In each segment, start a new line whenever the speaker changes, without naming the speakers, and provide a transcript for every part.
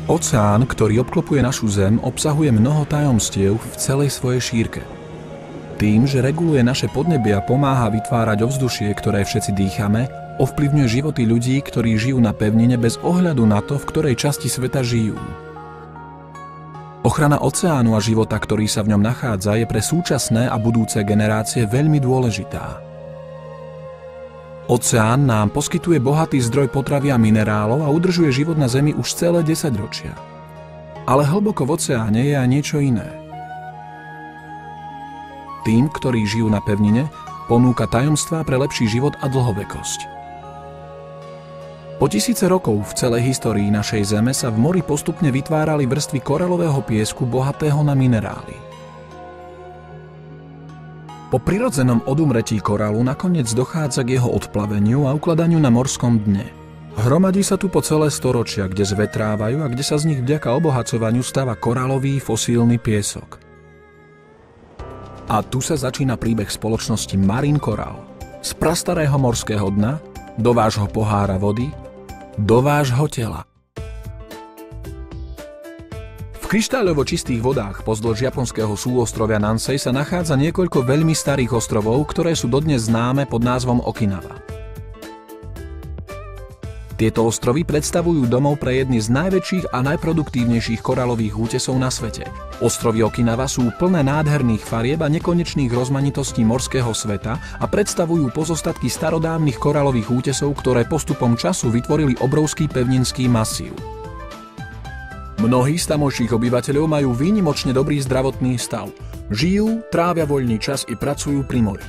Oceán, ktorý obklopuje našu Zem, obsahuje mnoho tajomstiev v celej svojej šírke. Tým, že reguluje naše podnebie a pomáha vytvárať ovzdušie, ktoré všetci dýchame, ovplyvňuje životy ľudí, ktorí žijú na pevnine bez ohľadu na to, v ktorej časti sveta žijú. Ochrana oceánu a života, ktorý sa v ňom nachádza, je pre súčasné a budúce generácie veľmi dôležitá. Oceán nám poskytuje bohatý zdroj potravy a minerálov a udržuje život na Zemi už celé 10 ročia. Ale hlboko v oceáne je aj niečo iné. Tým, ktorí žijú na pevnine, ponúka tajomstvá pre lepší život a dlhovekosť. Po tisíce rokov v celej histórii našej Zeme sa v mori postupne vytvárali vrstvy koralového piesku bohatého na minerály. Po prirodzenom odumretí koralu nakoniec dochádza k jeho odplaveniu a ukladaniu na morskom dne. Hromadí sa tu po celé storočia, kde zvetrávajú a kde sa z nich vďaka obohacovaniu stáva koralový fosílny piesok. A tu sa začína príbeh spoločnosti Marine Coral. Z prastarého morského dna do vášho pohára vody, do vášho tela. V kryštáľovo čistých vodách pozdĺž japonského súostrovia Nansei sa nachádza niekoľko veľmi starých ostrovov, ktoré sú dodnes známe pod názvom Okinawa. Tieto ostrovy predstavujú domov pre jedny z najväčších a najproduktívnejších koralových útesov na svete. Ostrovy Okinawa sú plné nádherných farieb a nekonečných rozmanitostí morského sveta a predstavujú pozostatky starodávnych koralových útesov, ktoré postupom času vytvorili obrovský pevninský masív. Mnohí z tamojších obyvateľov majú výnimočne dobrý zdravotný stav. Žijú, trávia voľný čas i pracujú pri mori.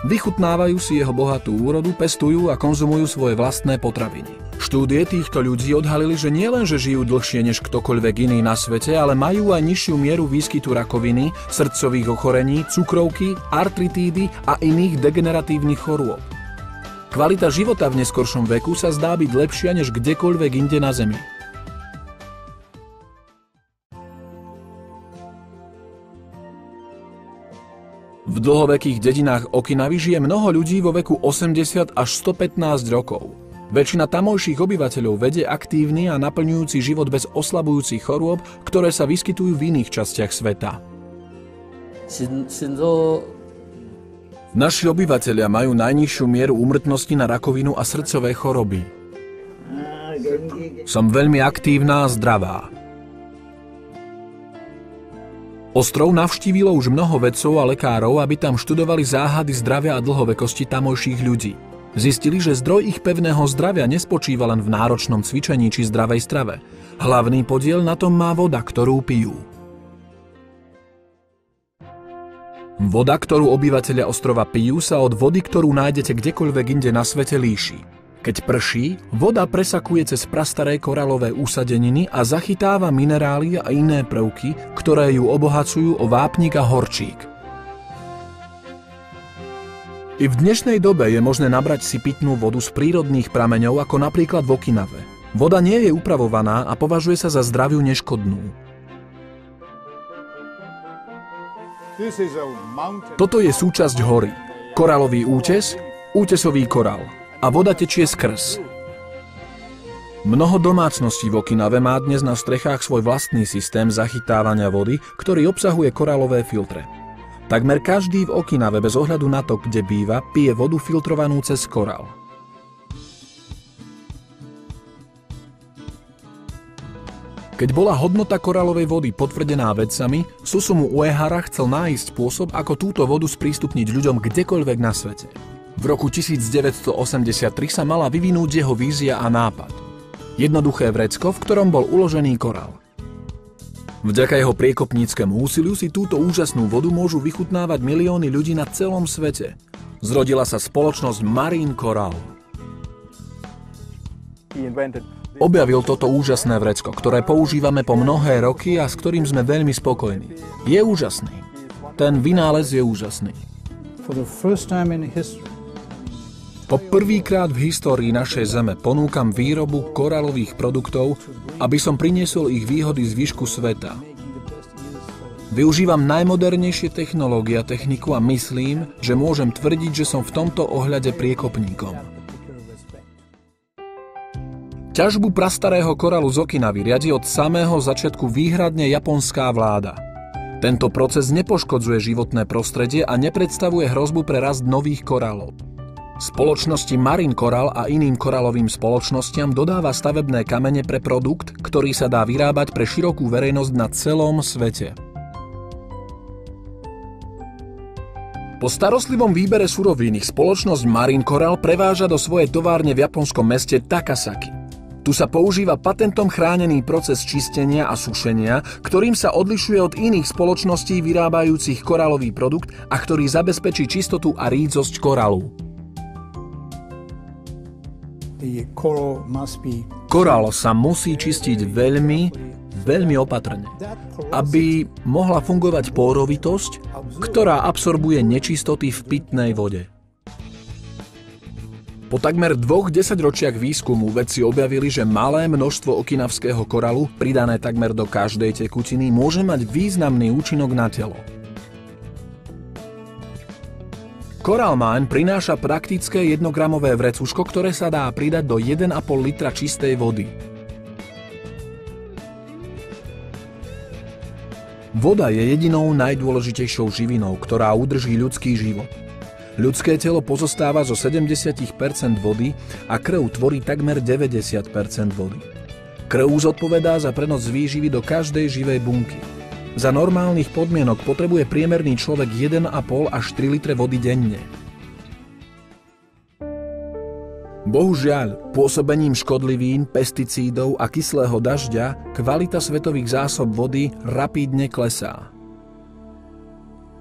Vychutnávajú si jeho bohatú úrodu, pestujú a konzumujú svoje vlastné potraviny. Štúdie týchto ľudí odhalili, že nielen, že žijú dlhšie než ktokoľvek iný na svete, ale majú aj nižšiu mieru výskytu rakoviny, srdcových ochorení, cukrovky, artritídy a iných degeneratívnych chorôb. Kvalita života v neskoršom veku sa zdá byť lepšia než kdekoľvek inde na Zemi. V dlhovekých dedinách Okinavy žije mnoho ľudí vo veku 80 až 115 rokov. Väčšina tamojších obyvateľov vedie aktívny a naplňujúci život bez oslabujúcich chorôb, ktoré sa vyskytujú v iných častiach sveta. Naši obyvatelia majú najnižšiu mieru úmrtnosti na rakovinu a srdcové choroby. Som veľmi aktívna a zdravá. Ostrov navštívilo už mnoho vedcov a lekárov, aby tam študovali záhady zdravia a dlhovekosti tamojších ľudí. Zistili, že zdroj ich pevného zdravia nespočíva len v náročnom cvičení či zdravej strave. Hlavný podiel na tom má voda, ktorú pijú. Voda, ktorú obyvatelia ostrova pijú, sa od vody, ktorú nájdete kdekoľvek inde na svete, líši. Keď prší, voda presakuje cez prastaré koralové úsadeniny a zachytáva minerály a iné prvky, ktoré ju obohacujú o vápnik a horčík. I v dnešnej dobe je možné nabrať si pitnú vodu z prírodných prameňov, ako napríklad v Okinawe. Voda nie je upravovaná a považuje sa za zdraviu neškodnú. Toto je súčasť hory. Koralový útes, útesový korál. A voda tečie skrz. Mnoho domácností v Okinawe má dnes na strechách svoj vlastný systém zachytávania vody, ktorý obsahuje koralové filtre. Takmer každý v Okinawe bez ohľadu na to, kde býva, pije vodu filtrovanú cez korál. Keď bola hodnota koralovej vody potvrdená vedcami, Susumu Uehara chcel nájsť spôsob, ako túto vodu sprístupniť ľuďom kdekoľvek na svete. V roku 1983 sa mala vyvinúť jeho vízia a nápad. Jednoduché vrecko, v ktorom bol uložený korál. Vďaka jeho priekopníckemu úsiliu si túto úžasnú vodu môžu vychutnávať milióny ľudí na celom svete. Zrodila sa spoločnosť Marine Coral. Objavil toto úžasné vrecko, ktoré používame po mnohé roky a s ktorým sme veľmi spokojní. Je úžasný. Ten vynález je úžasný. Po prvýkrát v histórii našej Zeme ponúkam výrobu koralových produktov, aby som priniesol ich výhody zvyšku sveta. Využívam najmodernejšie technológie a techniku a myslím, že môžem tvrdiť, že som v tomto ohľade priekopníkom. Ťažbu prastarého koralu z Okinavy riadi od samého začiatku výhradne japonská vláda. Tento proces nepoškodzuje životné prostredie a nepredstavuje hrozbu pre rast nových korálov. Spoločnosti Marine Coral a iným koralovým spoločnostiam dodáva stavebné kamene pre produkt, ktorý sa dá vyrábať pre širokú verejnosť na celom svete. Po starostlivom výbere surovín ich spoločnosť Marine Coral preváža do svojej továrne v japonskom meste Takasaki. Tu sa používa patentom chránený proces čistenia a sušenia, ktorým sa odlišuje od iných spoločností vyrábajúcich koralový produkt a ktorý zabezpečí čistotu a rídzosť koralu. Korál sa musí čistiť veľmi opatrne, aby mohla fungovať pórovitosť, ktorá absorbuje nečistoty v pitnej vode. Po takmer 2 desaťročiach výskumu vedci objavili, že malé množstvo okinavského koralu, pridané takmer do každej tekutiny, môže mať významný účinok na telo. Coralmine prináša praktické 1-gramové vrecúško, ktoré sa dá pridať do 1,5 litra čistej vody. Voda je jedinou najdôležitejšou živinou, ktorá udrží ľudský život. Ľudské telo pozostáva zo 70% vody a krv tvorí takmer 90% vody. Krv zodpovedá za prenos výživy do každej živej bunky. Za normálnych podmienok potrebuje priemerný človek 1,5 až 3 litre vody denne. Bohužiaľ, pôsobením škodlivín, pesticídov a kyslého dažďa kvalita svetových zásob vody rapídne klesá.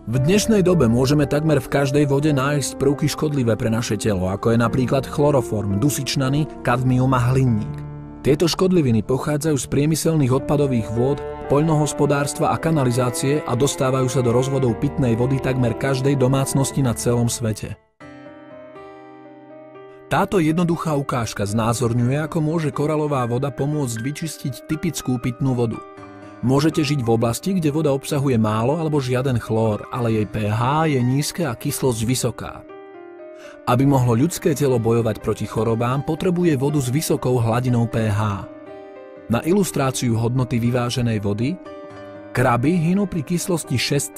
V dnešnej dobe môžeme takmer v každej vode nájsť prvky škodlivé pre naše telo, ako je napríklad chloroform, dusičnany, kadmium a hliník. Tieto škodliviny pochádzajú z priemyselných odpadových vôd, poľnohospodárstva a kanalizácie a dostávajú sa do rozvodov pitnej vody takmer každej domácnosti na celom svete. Táto jednoduchá ukážka znázorňuje, ako môže koralová voda pomôcť vyčistiť typickú pitnú vodu. Môžete žiť v oblasti, kde voda obsahuje málo alebo žiaden chlór, ale jej pH je nízke a kyslosť vysoká. Aby mohlo ľudské telo bojovať proti chorobám, potrebuje vodu s vysokou hladinou pH. Na ilustráciu hodnoty vyváženej vody, kraby hynú pri kyslosti 6,0,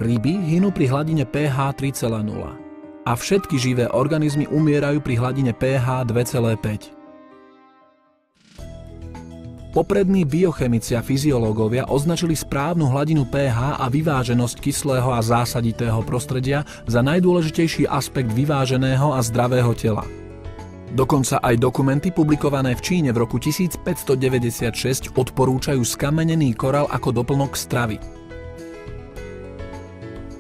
ryby hynú pri hladine pH 3,0 a všetky živé organizmy umierajú pri hladine pH 2,5. Poprední biochemici a fyziológovia označili správnu hladinu pH a vyváženosť kyslého a zásaditého prostredia za najdôležitejší aspekt vyváženého a zdravého tela. Dokonca aj dokumenty publikované v Číne v roku 1596 odporúčajú skamenený korál ako doplnok stravy.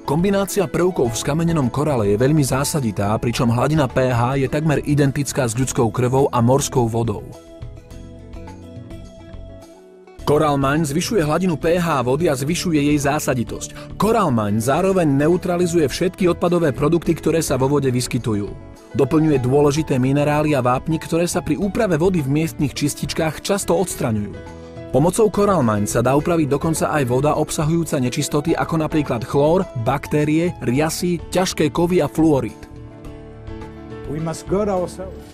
Kombinácia prvkov v skamenenom korále je veľmi zásaditá, pričom hladina pH je takmer identická s ľudskou krvou a morskou vodou. Coralmine zvyšuje hladinu pH vody a zvyšuje jej zásaditosť. Coralmine zároveň neutralizuje všetky odpadové produkty, ktoré sa vo vode vyskytujú. Doplňuje dôležité minerály a vápnik, ktoré sa pri úprave vody v miestnych čističkách často odstraňujú. Pomocou Coralmine sa dá upraviť dokonca aj voda obsahujúca nečistoty ako napríklad chlór, baktérie, riasy, ťažké kovy a fluorid.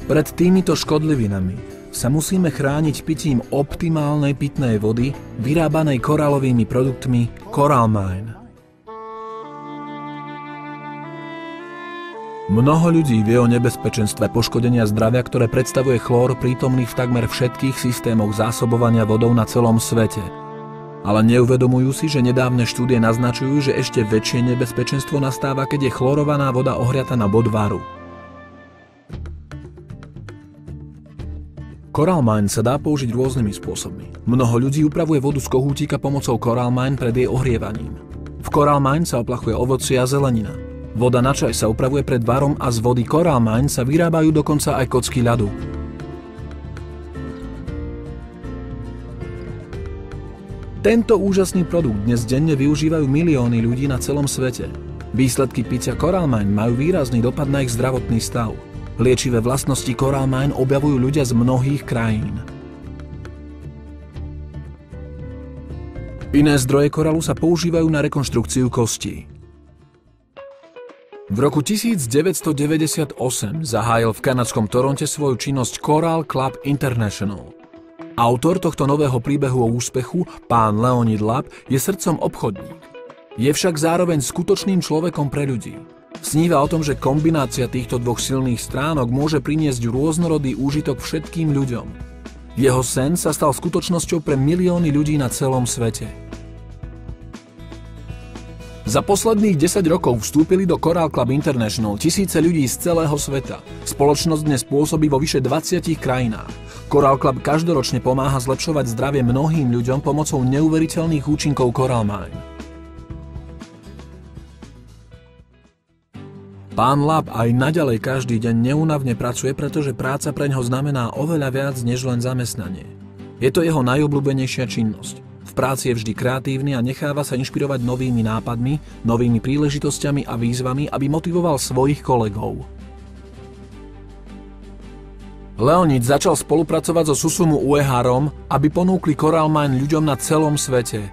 Pred týmito škodlivinami sa musíme chrániť pitím optimálnej pitnej vody, vyrábanej koralovými produktmi Coralmine. Mnoho ľudí vie o nebezpečenstve poškodenia zdravia, ktoré predstavuje chlór prítomný v takmer všetkých systémoch zásobovania vodou na celom svete. Ale neuvedomujú si, že nedávne štúdie naznačujú, že ešte väčšie nebezpečenstvo nastáva, keď je chlorovaná voda ohriata na bod varu. Coralmine sa dá použiť rôznymi spôsobmi. Mnoho ľudí upravuje vodu z kohútika pomocou Coralmine pred jej ohrievaním. V Coralmine sa oplachuje ovocie a zelenina. Voda na čaj sa upravuje pred varom a z vody Coralmine sa vyrábajú dokonca aj kocky ľadu. Tento úžasný produkt dnes denne využívajú milióny ľudí na celom svete. Výsledky pitia Coralmine majú výrazný dopad na ich zdravotný stav. Liečivé vlastnosti Coralmine objavujú ľudia z mnohých krajín. Iné zdroje koralu sa používajú na rekonštrukciu kostí. V roku 1998 zahájil v kanadskom Toronte svoju činnosť Coral Club International. Autor tohto nového príbehu o úspechu, pán Leonid Lab, je srdcom obchodník. Je však zároveň skutočným človekom pre ľudí. Sníva o tom, že kombinácia týchto dvoch silných stránok môže priniesť rôznorodý úžitok všetkým ľuďom. Jeho sen sa stal skutočnosťou pre milióny ľudí na celom svete. Za posledných 10 rokov vstúpili do Coral Club International tisíce ľudí z celého sveta. Spoločnosť dnes pôsobí vo vyše 20 krajinách. Coral Club každoročne pomáha zlepšovať zdravie mnohým ľuďom pomocou neuveriteľných účinkov Coral Mine. Pán Lab aj naďalej každý deň neúnavne pracuje, pretože práca preňho znamená oveľa viac než len zamestnanie. Je to jeho najobľúbenejšia činnosť. V práci je vždy kreatívny a necháva sa inšpirovať novými nápadmi, novými príležitosťami a výzvami, aby motivoval svojich kolegov. Leonid začal spolupracovať so Susumu Ueharom, aby ponúkli Coral Mine ľuďom na celom svete.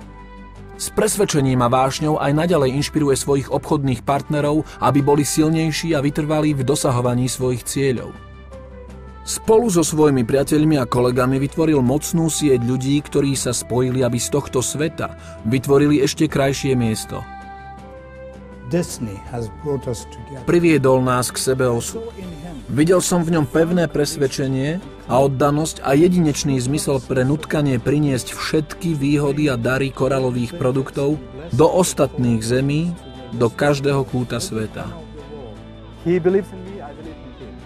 S presvedčením a vášňou aj naďalej inšpiruje svojich obchodných partnerov, aby boli silnejší a vytrvalí v dosahovaní svojich cieľov. Spolu so svojimi priateľmi a kolegami vytvoril mocnú sieť ľudí, ktorí sa spojili, aby z tohto sveta vytvorili ešte krajšie miesto. Priviedol nás k sebe osud. Videl som v ňom pevné presvedčenie a oddanosť a jedinečný zmysel pre nutkanie priniesť všetky výhody a dary koralových produktov do ostatných zemí, do každého kúta sveta.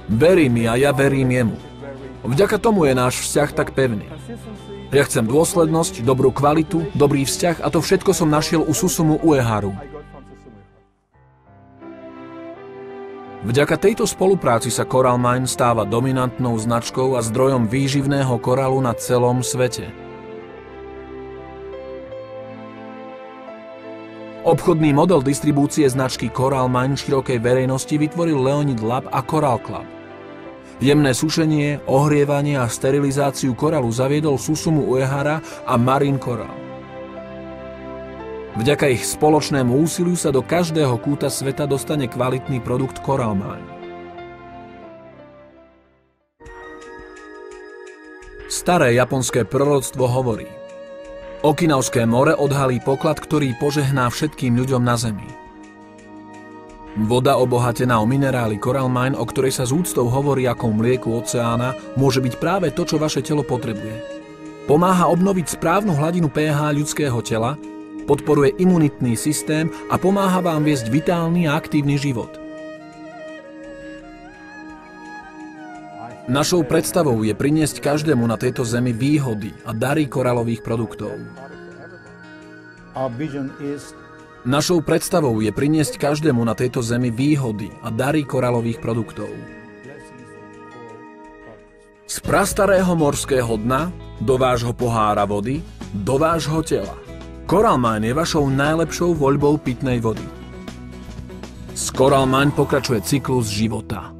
Verí mi a ja verím jemu. Vďaka tomu je náš vzťah tak pevný. Ja chcem dôslednosť, dobrú kvalitu, dobrý vzťah a to všetko som našiel u Susumu Ueharu. Vďaka tejto spolupráci sa Coral Mine stáva dominantnou značkou a zdrojom výživného koralu na celom svete. Obchodný model distribúcie značky Coral Mine širokej verejnosti vytvoril Leonid Lab a Coral Club. Jemné sušenie, ohrievanie a sterilizáciu koralu zaviedol Susumu Uehara a Marine Coral. Vďaka ich spoločnému úsiliu sa do každého kúta sveta dostane kvalitný produkt Coral Mine. Staré japonské proroctvo hovorí: Okinawské more odhalí poklad, ktorý požehná všetkým ľuďom na Zemi. Voda obohatená o minerály Coral Mine, o ktorej sa s úctou hovorí ako mlieku oceána, môže byť práve to, čo vaše telo potrebuje. Pomáha obnoviť správnu hladinu pH ľudského tela, podporuje imunitný systém a pomáha vám viesť vitálny a aktívny život. Našou predstavou je priniesť každému na tejto zemi výhody a dary koralových produktov. Našou predstavou je priniesť každému na tejto zemi výhody a dary koralových produktov. Z prastarého morského dna do vášho pohára vody, do vášho tela. Coral Mine je vašou najlepšou voľbou pitnej vody. Z Coral Mine pokračuje cyklus života.